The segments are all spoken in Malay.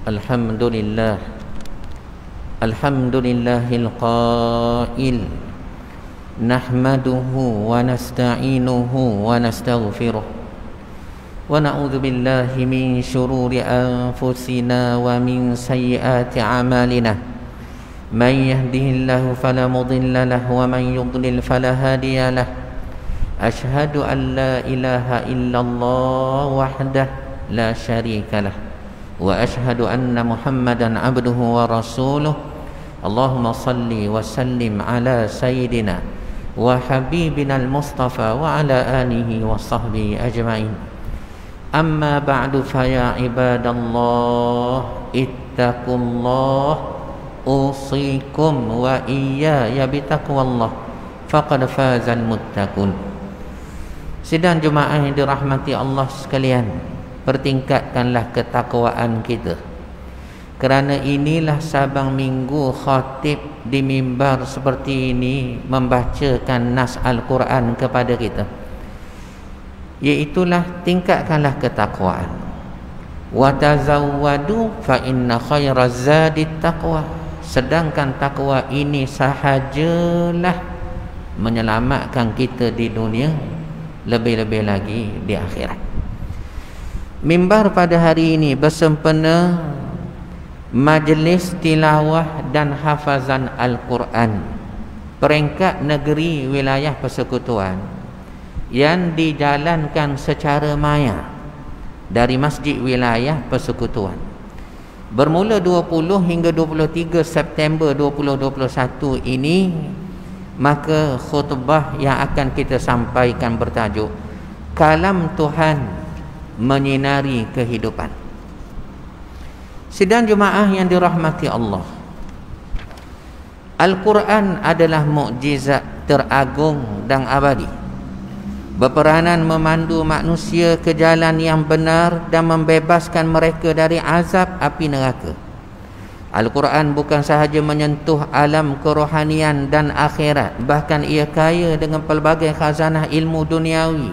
Alhamdulillah. Alhamdulillahil qail nahmaduhu wa nasta'inuhu wa nastaghfiruh wa na'udzu billahi min shururi anfusina wa min sayyiati a'malina. Man yahdihillahu fala mudilla lahu wa man yudlil fala hadiya lahu. Ashhadu an la ilaha illallah wahdahu la syarika lahu wa ashhadu anna Muhammadan abduhu wa rasuluh. Allahumma salli wa sallim ala sayyidina wa habibina al-mustafa wa ala alihi wa sahbihi ajma'in. Amma ba'du fa ya ibadallah ittaqullah usikum wa iyaya bitaqwallah faqad fazal muttaqun. Sidang jemaah yang dirahmati Allah sekalian, pertingkatkanlah ketakwaan kita. Kerana inilah sabang minggu khatib di mimbar seperti ini membacakan nas Al-Quran kepada kita, iaitulah tingkatkanlah ketakwaan. Wa tazawwadu fa inna khairaz zadi taqwa. Sedangkan takwa ini sahajalah menyelamatkan kita di dunia, lebih-lebih lagi di akhirat. Mimbar pada hari ini bersempena majlis tilawah dan hafazan Al-Quran peringkat negeri wilayah persekutuan yang dijalankan secara maya dari masjid wilayah persekutuan. Bermula 20 hingga 23 September 2021 ini, maka khutbah yang akan kita sampaikan bertajuk Kalam Tuhan Menyinari Kehidupan. Sidang jemaah yang dirahmati Allah, Al-Quran adalah mukjizat teragung dan abadi, berperanan memandu manusia ke jalan yang benar dan membebaskan mereka dari azab api neraka. Al-Quran bukan sahaja menyentuh alam kerohanian dan akhirat, bahkan ia kaya dengan pelbagai khazanah ilmu duniawi,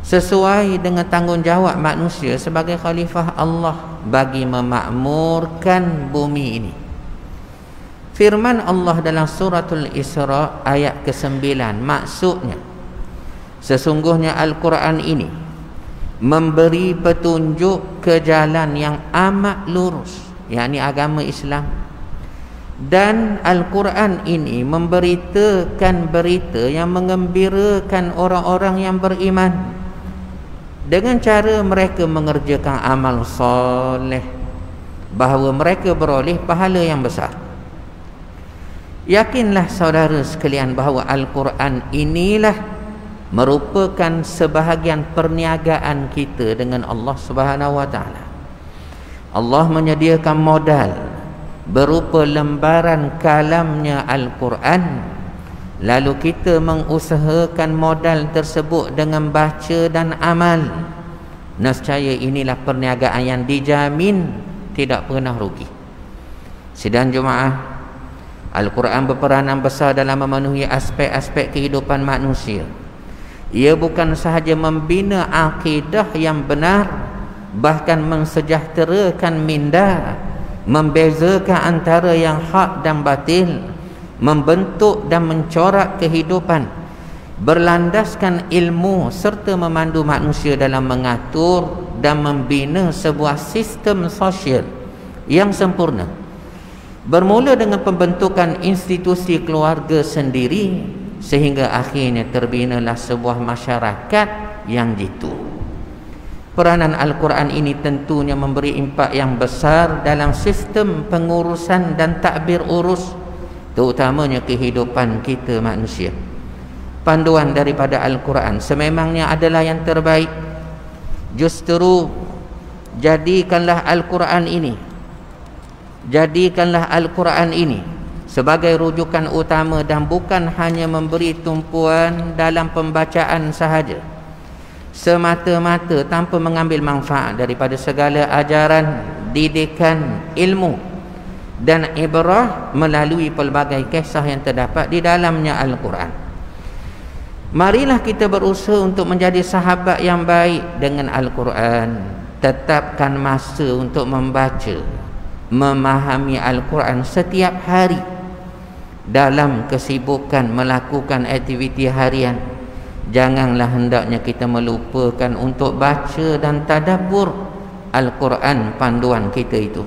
sesuai dengan tanggungjawab manusia sebagai khalifah Allah bagi memakmurkan bumi ini. Firman Allah dalam suratul Isra ayat ke-9 maksudnya, sesungguhnya Al-Quran ini memberi petunjuk ke jalan yang amat lurus, yakni agama Islam. Dan Al-Quran ini memberitakan berita yang menggembirakan orang-orang yang beriman dengan cara mereka mengerjakan amal soleh, bahawa mereka beroleh pahala yang besar. Yakinlah saudara sekalian bahawa Al-Quran inilah merupakan sebahagian perniagaan kita dengan Allah Subhanahu wa taala. Allah menyediakan modal berupa lembaran kalamnya Al-Quran, lalu kita mengusahakan modal tersebut dengan baca dan amal. Nescaya inilah perniagaan yang dijamin tidak pernah rugi. Sidang jemaah, Al-Quran berperanan besar dalam memenuhi aspek-aspek kehidupan manusia. Ia bukan sahaja membina akidah yang benar, bahkan mensejahterakan minda, membezakan antara yang hak dan batil, membentuk dan mencorak kehidupan, berlandaskan ilmu serta memandu manusia dalam mengatur dan membina sebuah sistem sosial yang sempurna. Bermula dengan pembentukan institusi keluarga sendiri, sehingga akhirnya terbinalah sebuah masyarakat yang jitu. Peranan Al-Quran ini tentunya memberi impak yang besar dalam sistem pengurusan dan takbir urus, terutamanya kehidupan kita manusia. Panduan daripada Al-Quran sememangnya adalah yang terbaik. Justru jadikanlah Al-Quran ini sebagai rujukan utama dan bukan hanya memberi tumpuan dalam pembacaan sahaja semata-mata tanpa mengambil manfaat daripada segala ajaran, didikan, ilmu dan ibrah melalui pelbagai kisah yang terdapat di dalamnya Al-Quran. Marilah kita berusaha untuk menjadi sahabat yang baik dengan Al-Quran, tetapkan masa untuk membaca, memahami Al-Quran setiap hari dalam kesibukan melakukan aktiviti harian. Janganlah hendaknya kita melupakan untuk baca dan tadabbur Al-Quran panduan kita itu.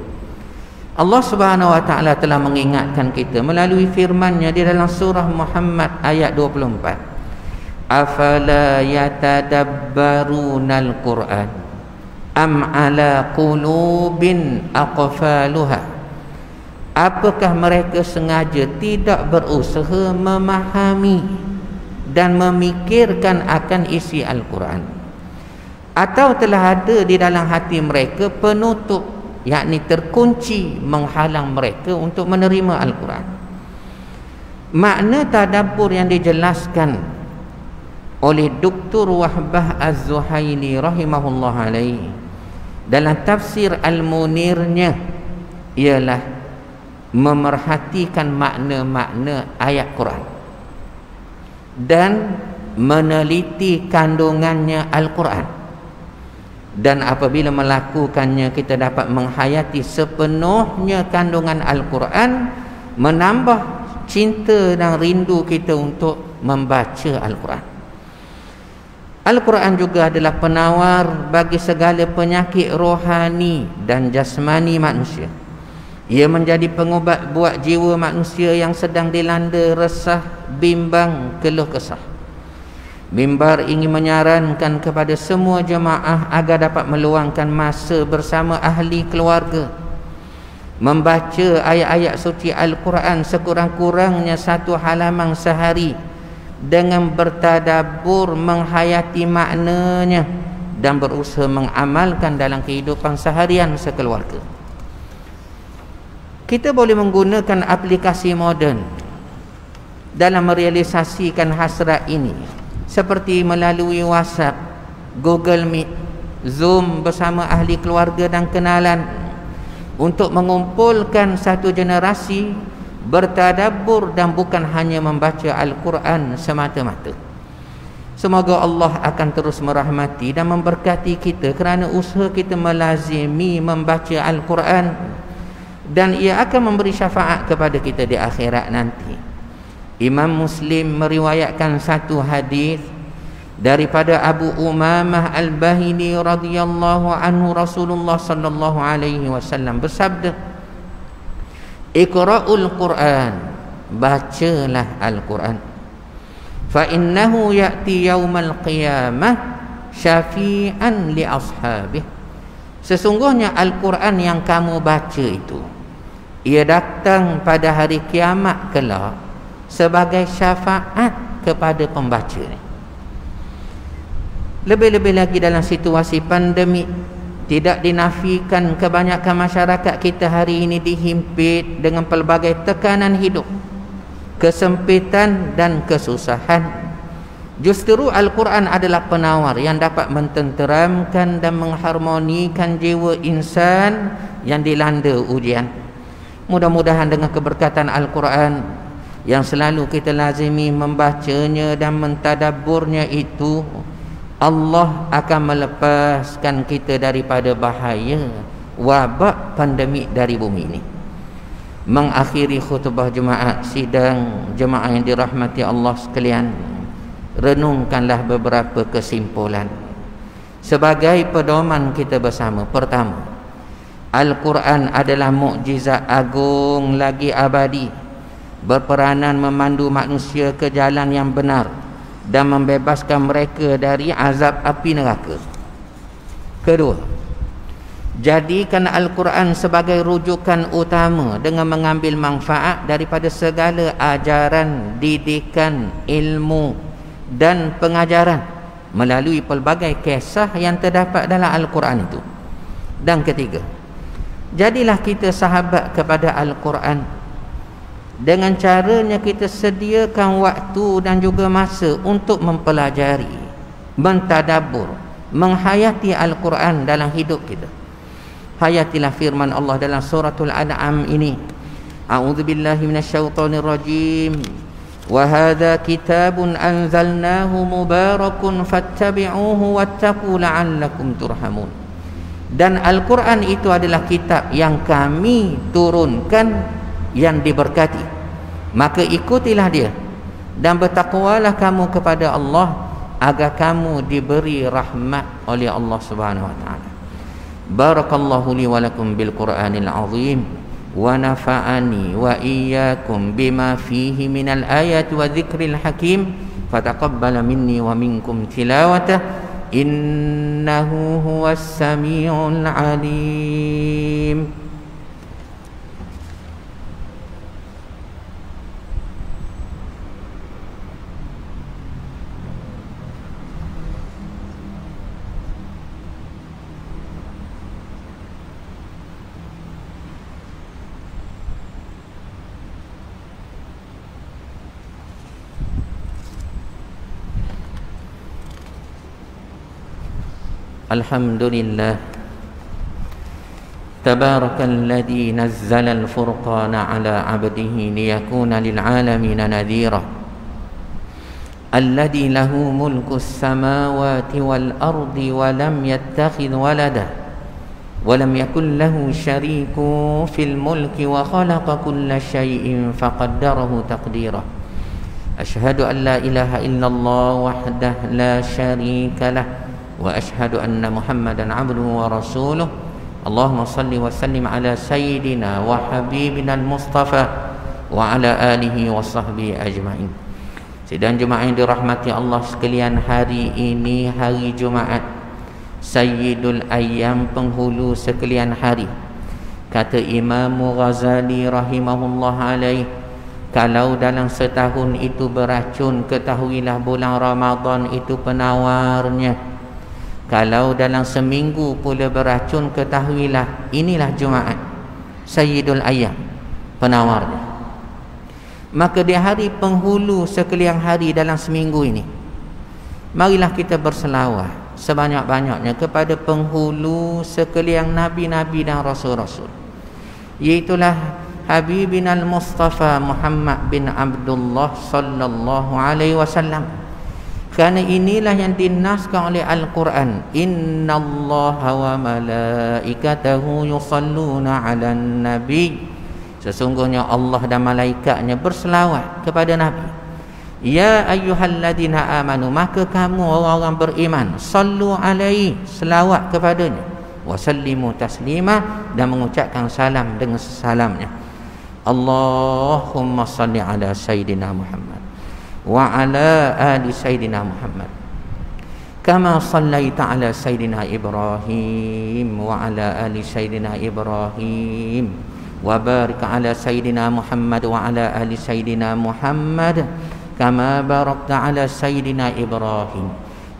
Allah Subhanahu wa taala telah mengingatkan kita melalui firman-Nya di dalam surah Muhammad ayat 24. Afala yatadabbarunal Qur'an am ala qulubin aqfaluha. Apakah mereka sengaja tidak berusaha memahami dan memikirkan akan isi Al-Quran, atau telah ada di dalam hati mereka penutup, yakni terkunci, menghalang mereka untuk menerima Al-Quran. Makna tadabbur yang dijelaskan oleh Dr. Wahbah Az-Zuhaili rahimahullah alaihi dalam tafsir Al-Munirnya ialah memerhatikan makna-makna ayat Quran dan meneliti kandungannya Al-Quran. Dan apabila melakukannya, kita dapat menghayati sepenuhnya kandungan Al-Quran, menambah cinta dan rindu kita untuk membaca Al-Quran. Al-Quran juga adalah penawar bagi segala penyakit rohani dan jasmani manusia. Ia menjadi pengubat buat jiwa manusia yang sedang dilanda resah, bimbang, keluh kesah. Mimbar ingin menyarankan kepada semua jemaah agar dapat meluangkan masa bersama ahli keluarga, membaca ayat-ayat suci Al-Quran sekurang-kurangnya 1 halaman sehari, dengan bertadabbur, menghayati maknanya dan berusaha mengamalkan dalam kehidupan seharian sekeluarga. Kita boleh menggunakan aplikasi moden dalam merealisasikan hasrat ini, seperti melalui WhatsApp, Google Meet, Zoom bersama ahli keluarga dan kenalan, untuk mengumpulkan satu generasi bertadabbur dan bukan hanya membaca Al-Quran semata-mata. Semoga Allah akan terus merahmati dan memberkati kita kerana usaha kita melazimi membaca Al-Quran, dan ia akan memberi syafaat kepada kita di akhirat nanti. Imam Muslim meriwayatkan satu hadis daripada Abu Umamah Al-Bahili radhiyallahu anhu, Rasulullah sallallahu alaihi wasallam bersabda, Iqra'ul Quran, bacalah Al-Quran, fa innahu ya'ti yaumal qiyamah syafi'an li ashabih. Sesungguhnya Al-Quran yang kamu baca itu, ia datang pada hari kiamat kelak sebagai syafaat kepada pembaca. Lebih-lebih lagi dalam situasi pandemik, tidak dinafikan kebanyakan masyarakat kita hari ini dihimpit dengan pelbagai tekanan hidup, kesempitan dan kesusahan. Justru Al-Quran adalah penawar yang dapat mententeramkan dan mengharmonikan jiwa insan yang dilanda ujian. Mudah-mudahan dengan keberkatan Al-Quran yang selalu kita lazimi membacanya dan mentadabburnya itu, Allah akan melepaskan kita daripada bahaya wabak pandemik dari bumi ini. Mengakhiri khutbah jemaat sidang jemaah yang dirahmati Allah sekalian, renungkanlah beberapa kesimpulan sebagai pedoman kita bersama. Pertama, Al-Quran adalah mukjizat agung lagi abadi, berperanan memandu manusia ke jalan yang benar dan membebaskan mereka dari azab api neraka. Kedua, jadikan Al-Quran sebagai rujukan utama dengan mengambil manfaat daripada segala ajaran, didikan, ilmu dan pengajaran melalui pelbagai kisah yang terdapat dalam Al-Quran itu. Dan ketiga, jadilah kita sahabat kepada Al-Quran. Dengan caranya kita sediakan waktu dan juga masa untuk mempelajari, mentadabbur, menghayati Al-Quran dalam hidup kita. Hayatilah firman Allah dalam suratul An'am ini. A'udzubillahi minasyaitonir rajim. Wa hadza kitabun anzalnahu mubarakun fattabi'uhu wattaqu la'allakum turhamun. Dan Al-Quran itu adalah kitab yang kami turunkan yang diberkati, maka ikutilah dia dan bertakwalah kamu kepada Allah agar kamu diberi rahmat oleh Allah Subhanahu wa taala. Barakallahu li wa lakum bil Qur'anil azim wa nafa'ani wa iyyakum bima fihi minal ayati wa dzikril hakim. Fataqabbala minni wa minkum tilawatah innahu huwas samiul alim. Alhamdulillah, tabarakalladzi nazzala al-furqana ala 'abdihi liyakuna lil 'alamina nadhira alladzi lahu mulku as-samawati wal ardi wa lam yattakhidh walada wa lam yakul lahu syarikun fil mulki wa khalaqa kulla syai'in faqaddarahu taqdira. Asyhadu an la ilaha illallah wahdahu la syarika lah wa ashhadu anna Muhammadan abduhu wa rasuluh. Allahumma salli wa sallim ala sayyidina wa habibina al-Mustafa wa ala alihi wa sahbihi ajma'in. Sidang jemaah yang dirahmati Allah sekalian, hari ini hari Jumaat, Sayyidul Ayyam, penghulu sekalian hari. Kata Imam Ghazali rahimahullah alaih, kalau dalam setahun itu beracun, ketahuilah bulan Ramadan itu penawarnya. Kalau dalam seminggu pula beracun, ketahuilah inilah Jumaat, Sayyidul Ayyam, penawarnya. Maka di hari penghulu sekalian hari dalam seminggu ini, marilah kita berselawat sebanyak-banyaknya kepada penghulu sekalian Nabi-Nabi dan Rasul-Rasul, iaitulah Habibina al-Mustafa Muhammad bin Abdullah sallallahu alaihi wasallam. Kerana inilah yang dinaskan oleh Al-Quran, innallaha wa malaikatahu yusalluna 'alan nabi. Sesungguhnya Allah dan malaikatnya berselawat kepada Nabi. Ya ayyuhalladzina amanu, maka kamu orang-orang beriman, sallu alaihi, selawat kepadanya, wa sallimu taslima, dan mengucapkan salam dengan salamnya. Allahumma salli ala sayyidina Muhammad wa ala ali sayyidina Muhammad kama sallaita ala sayyidina Ibrahim wa ala ali sayyidina Ibrahim wa barik ala sayyidina Muhammad wa ala ali sayyidina Muhammad kama barakta ala sayyidina Ibrahim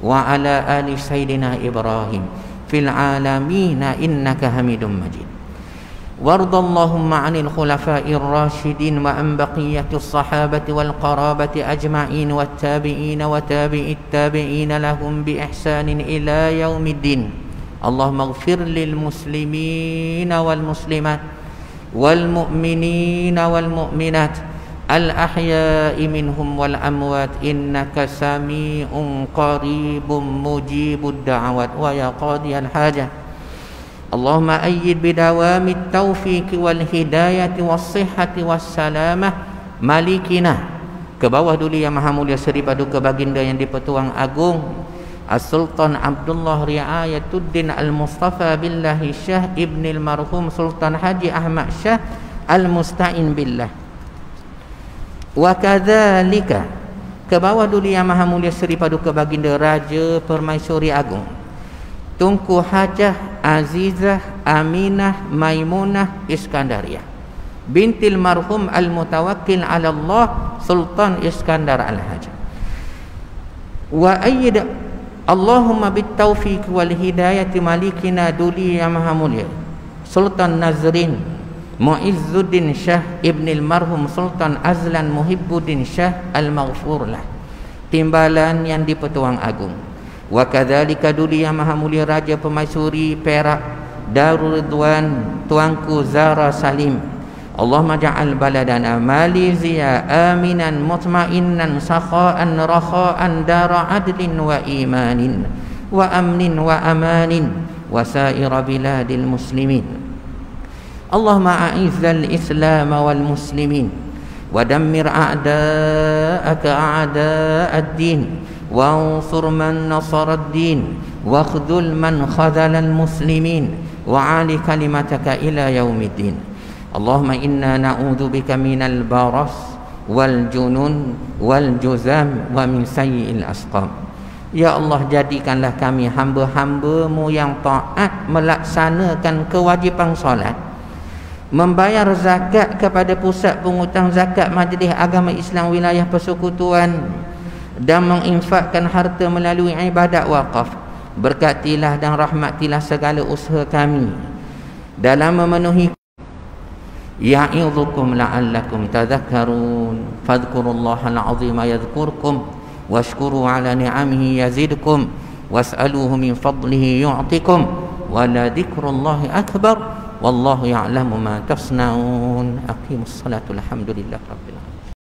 wa ala ali sayyidina Ibrahim fil alamin innaka Hamidum Majid. وارض اللهم عن الخلفاء الراشدين وعن بقية الصحابة والقرابة أجمعين والتابعين وتابع التابعين لهم بإحسان إلى يوم الدين. اللهم اغفر للمسلمين والمسلمات والمؤمنين والمؤمنات الأحياء منهم والأموات إنك سميع قريب مجيب الدعوات ويا قاضي الحاجة. اللهم أيد بدوام التوفيق والهداية والصحة والسلامة مالكنا. Ke bawah dulu yang maha mulia Seri Paduka Baginda yang di-Pertuan Agung As-Sultan Abdullah Riayatuddin Al-Mustafa Billahi Syah Ibnil Marhum Sultan Haji Ahmad Syah Al-Musta'in Billah. Wa kadzalika, ke bawah dulu yang maha mulia Seri Paduka Baginda Raja Permaisuri Agung Tunku Hajah Azizah Aminah Maimunah Iskandariyah bintil marhum al-mutawakkil ala Allah Sultan Iskandar al-Hajah. Wa ayyid Allahumma bitaufiq wal hidayati malikina duli yang maha mulia Sultan Nazrin Muizzuddin Syah Ibnil Marhum Sultan Azlan Muhibbuddin Syah al-Maghfurlah, timbalan yang di-Pertuan Agung. Wa kadzalika duli yang maha mulia Raja Permaisuri Perak Darul Ridwan Tuanku Zara Salim. Allahumma ja'al baladana Malaysia aminan mutmainnan sakha'an rakha'an dara adlin wa imanin wa amnin wa amanin وسائر بلاد المسلمين. اللهم أعز الإسلام والمسلمين ودمر أعداءك أعداء الدين وانصر من نصر الدين واخذل من خذل المسلمين وعال كلمتك إلى يوم الدين. اللهم إنا نعوذ بك من البرص والجنون والجذام ومن سيء الأسقام. Ya Allah, jadikanlah kami hamba-hamba-Mu yang taat melaksanakan kewajipan solat, membayar zakat kepada pusat pengutang zakat Majlis Agama Islam Wilayah Persekutuan, dan menginfakkan harta melalui ibadat waqaf. Berkatilah dan rahmatilah segala usaha kami dalam memenuhi. Ya'idzukum la'allakum tadhakkarun, fadhkurullahal azima yadhkurkum washkuru ala ni'amihi yazidkum was'aluhu min fadlihi yu'tikum wa la dzikrullahi akbar wallahu ya'lamu ma tasna'un. Aqimus salata, alhamdulillah rabbil alamin.